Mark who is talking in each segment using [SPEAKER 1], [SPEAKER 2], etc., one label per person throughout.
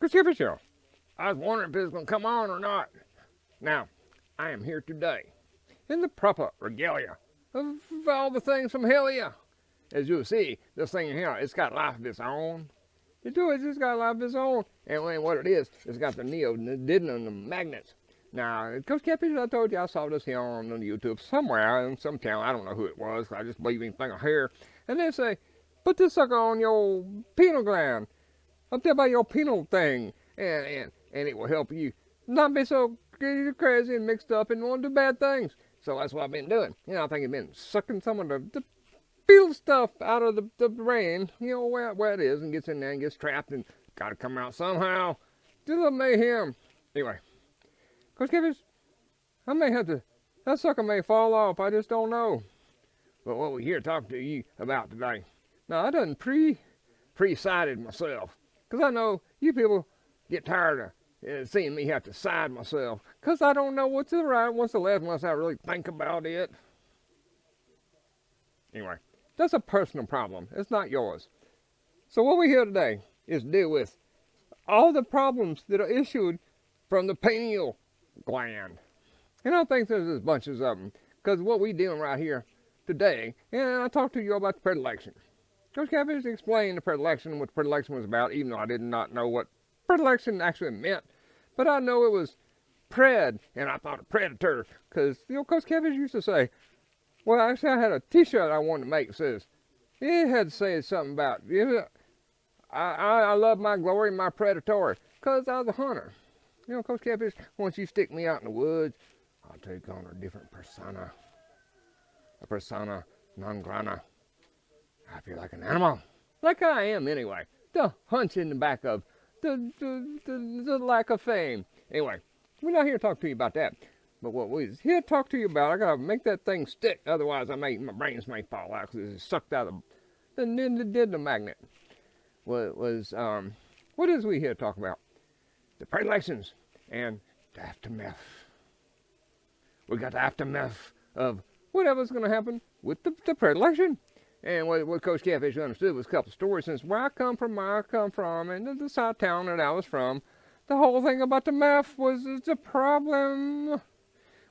[SPEAKER 1] Kosher Catfish Show. I was wondering if it was going to come on or not. Now, I am here today in the proper regalia of all the things from hell yeah. As you'll see, this thing here, it's got life of its own. It's just got life of its own. And what it is, it's got the neodymium magnets. Now, Kosher Catfish, I told you, I saw this here on YouTube somewhere, on some channel. I don't know who it was. I just believe anything I hear. And they say, put this sucker on your pineal gland, up there by your pineal thing, and it will help you not be so crazy and mixed up and want to do bad things. So that's what I've been doing. I think I've been sucking some of the peel stuff out of the brain, where it is, and gets in there and gets trapped and got to come out somehow. Do the mayhem. Anyway, Kosher Catfish, I may have to, that sucker may fall off, I just don't know. But what we're here to talk to you about today. Now, I done pre-sided myself, because I know you people get tired of seeing me have to side myself, because I don't know what's the right, what's the left, unless I really think about it. Anyway, that's a personal problem. It's not yours. So what we're here today is deal with all the problems that are issued from the pineal gland. And I think there's bunches of them, because what we're dealing right here today, and I talked to you about the predilection. Kosher Catfish explained the predilection, what the predilection was about, even though I did not know what predilection actually meant. But I know it was pred, and I thought a predator, because, Kosher Catfish used to say, well, actually I had a t-shirt I wanted to make that says, it had said something about, I love my glory, my predatory, because I was a hunter. Kosher Catfish, once you stick me out in the woods, I'll take on a different persona. A persona non grata. I feel like an animal. Like I am anyway. The hunch in the back of the lack of fame. Anyway, we're not here to talk to you about that. But what we're here to talk to you about, I gotta make that thing stick. Otherwise, my brains may fall out because it's sucked out of the magnet. What is we here to talk about? The predictions and the aftermath. We got the aftermath of whatever's going to happen with the predilection. And what Kosher Catfish understood was a couple stories since where I come from, and the side town that I was from. The whole thing about the math was a problem.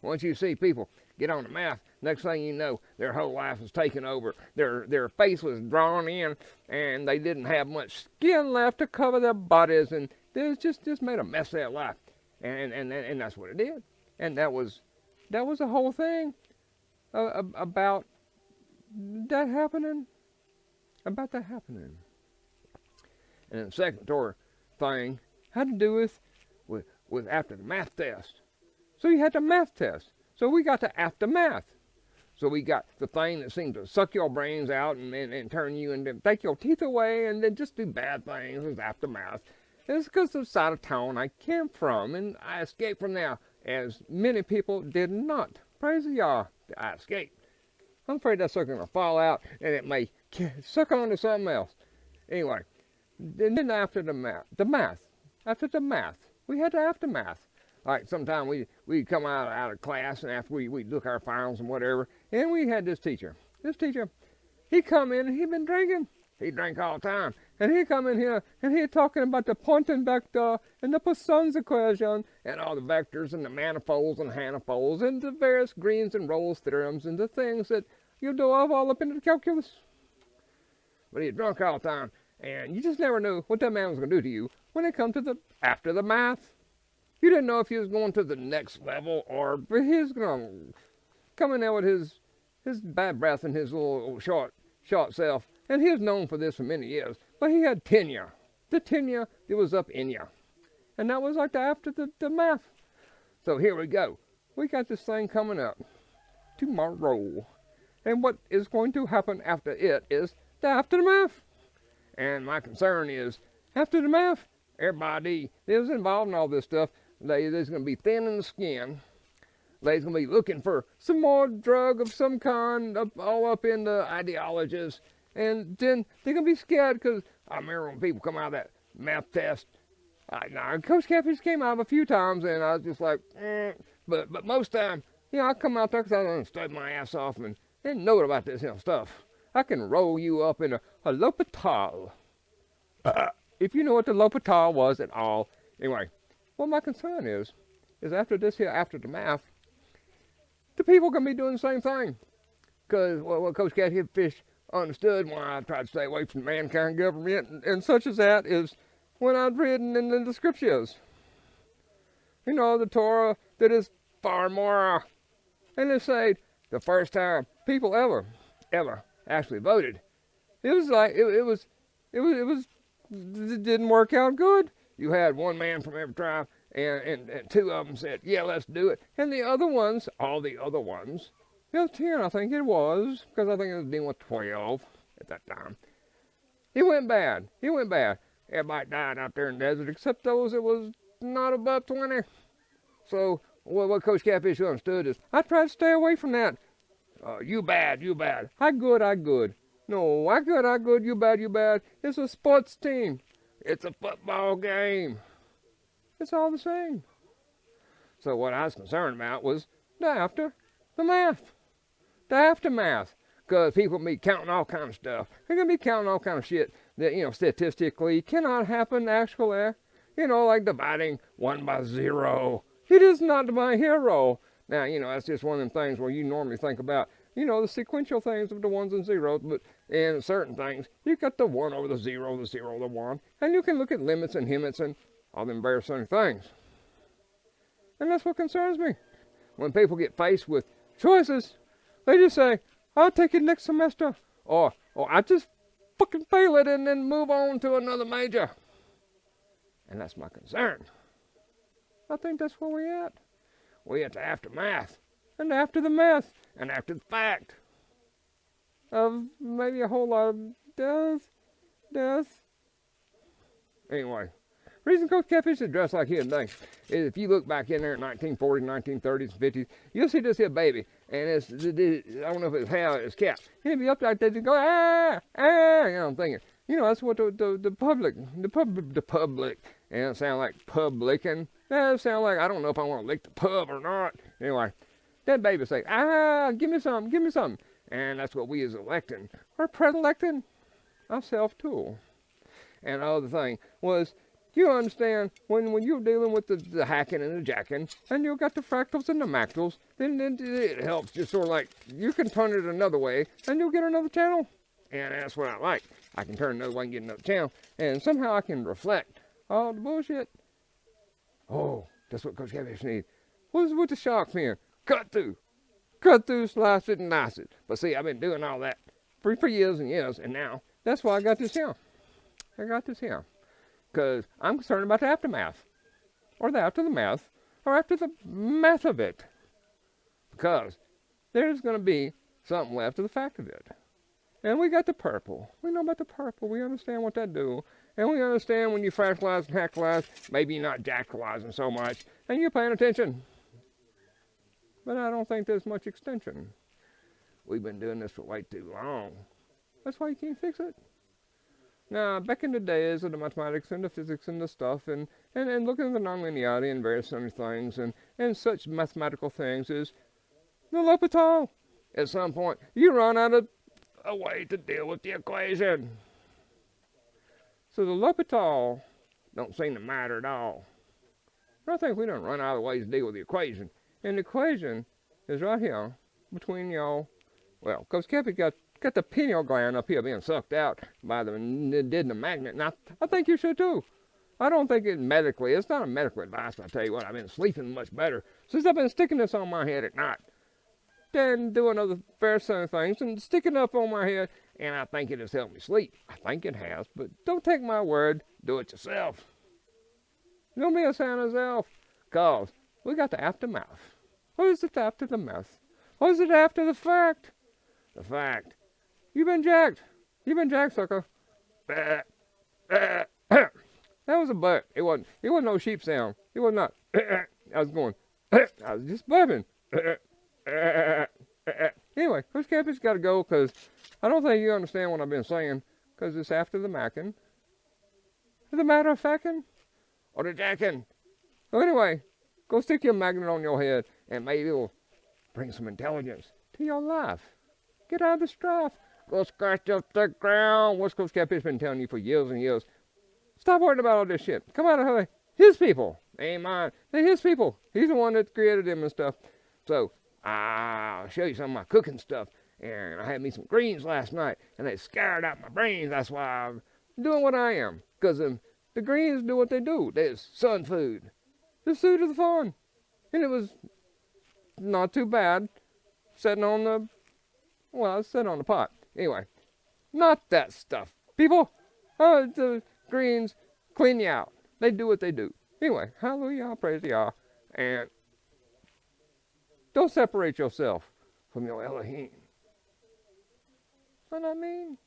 [SPEAKER 1] Once you see people get on the math, next thing you know, their whole life was taken over. Their face was drawn in, and they didn't have much skin left to cover their bodies, and they just made a mess of their life. And that's what it did. And that was the whole thing about that happening. And the second thing had to do with after the math test. So you had the math test. So we got the aftermath. So we got the thing that seemed to suck your brains out and turn you and then take your teeth away and then just do bad things as aftermath. It's because of the side of town I came from, and I escaped from there, as many people did not. Praise Yah, I escaped. I'm afraid that sucker's going to fall out, and it may suck on to something else. Anyway, then after the math, we had the aftermath. Like sometime we'd come out of class, and after we'd look our files and whatever, and we had this teacher. This teacher, he come in and he'd been drinking. He drank all the time. And he'd come in here and he'd talking about the Poynting vector and the Poisson's equation and all the vectors and the manifolds and manifolds and the various Green's and Rolle's theorems and the things that you do all up into the calculus. But he had drunk all the time, and you just never knew what that man was going to do to you when it come to after the math. You didn't know if he was going to the next level or he was going to come in there with his bad breath and his little short self. And he was known for this for many years. But he had tenure. The tenure that was up in you. And that was like after the math. So here we go. We got this thing coming up tomorrow. And what is going to happen after it is the aftermath. And my concern is, after the math, everybody that was involved in all this stuff, they're going to be thin in the skin. They're going to be looking for some more drug of some kind, all up in the ideologies. And then they're going to be scared because I remember when people come out of that math test. Kosher Catfish came out a few times and I was just like, But most time, I come out there because I studied my ass off and know about this stuff. I can roll you up in a l'hopital. if you know what the L'Hopital was at all. Anyway, what my concern is after this here, after the math, the people going to be doing the same thing. Because what Kosher Catfish understood when I tried to stay away from mankind government and such as that is when I'd reading in the scriptures. You know, the Torah that is far more. And they say the first time people ever actually voted, it was like, it didn't work out good. You had one man from every tribe, and two of them said, yeah, let's do it. And the other ones, all the other ones, it was 10, I think it was, because I think it was dealing with 12 at that time. It went bad. Everybody died out there in the desert, except those that was not above 20. So what Kosher Catfish understood is, I tried to stay away from that. You bad. I good. No, I good, you bad. It's a sports team. It's a football game. It's all the same. So what I was concerned about was the aftermath. Because people be counting all kind of stuff. They're going to be counting all kind of shit that, statistically cannot happen actually. Like dividing 1 by 0. It is not my hero. Now, that's just one of them things where you normally think about, the sequential things of the ones and zeros, but in certain things, you got the 1 over the 0, the 0, the 1, and you can look at limits and limits and all them various things. And that's what concerns me. When people get faced with choices, they just say, I'll take it next semester, or I just fucking fail it and then move on to another major. And that's my concern. I think that's where we're at. We're at the aftermath, and after the math, and after the fact of maybe a whole lot of death. Anyway, reason Kosher Catfish is dressed like he and thing is if you look back in there in 1940s, 1930s, and 50s, you'll see this here baby, and it's, I don't know if it's hair or it's cat. He'll be up like that and go, I'm thinking, that's what the public, and it sound like public, and that sound like, I don't know if I want to lick the pub or not. Anyway, that baby say, give me something. And that's what we as electing, or predilecting ourselves too. And the other thing was, you understand, when you're dealing with the hacking and the jacking, and you've got the fractals and the mactals, then it helps just sort of like, you can turn it another way, and you'll get another channel. And that's what I like. I can turn it another way and get another channel, and somehow I can reflect all the bullshit. Oh, that's what Kosher Catfish needs. What's with the shark fin? Cut through, slice it and nice it. But see, I've been doing all that for years and years, and now, that's why I got this here. Because I'm concerned about the aftermath, or the after the math, or after the math of it. Because there's going to be something left of the fact of it. And we got the purple. We know about the purple. We understand what that do. And we understand when you fractalize and hackalize, maybe you're not jackalizing so much, and you're paying attention. But I don't think there's much extension. We've been doing this for way too long. That's why you can't fix it. Now, back in the days of the mathematics and the physics and the stuff, and looking at the nonlinearity and various other things, and such mathematical things is the L'Hopital. At some point, you run out of a way to deal with the equation. So the L'Hopital don't seem to matter at all. But I think we don't run out of ways to deal with the equation. And the equation is right here between y'all. Well, because Kevin got the pineal gland up here being sucked out by the magnet. And I think you should too. I don't think it's not a medical advice, but I tell you what, I've been sleeping much better since I've been sticking this on my head at night. Then doing other various things and sticking up on my head, and I think it has helped me sleep. I think it has, but don't take my word, do it yourself. Don't be a Santa's elf, cause we got the aftermath. What is it after the math? What is it after the fact? The fact. You've been jacked, sucker. That was a butt. It wasn't no sheep sound. It was not. I was going. I was just burping. Anyway, Kosher Catfish got to go because I don't think you understand what I've been saying because it's after the macking. Is the matter of facting? Or the jacking? So anyway, go stick your magnet on your head and maybe it'll bring some intelligence to your life. Get out of the strife. Go scratch up the ground. What's Kosher Catfish been telling you for years and years? Stop worrying about all this shit. Come out of the way. His people. They ain't mine. They're his people. He's the one that created them and stuff. So I'll show you some of my cooking stuff. And I had me some greens last night, and they scared out my brains. That's why I'm doing what I am. Because the greens do what they do. There's sun food. The food is fun. And it was not too bad sitting on the, well, it's sitting on the pot. Anyway, not that stuff. People, the greens clean you out. They do what they do. Anyway, hallelujah, praise Yah. And don't separate yourself from your Elohim. You know what I mean?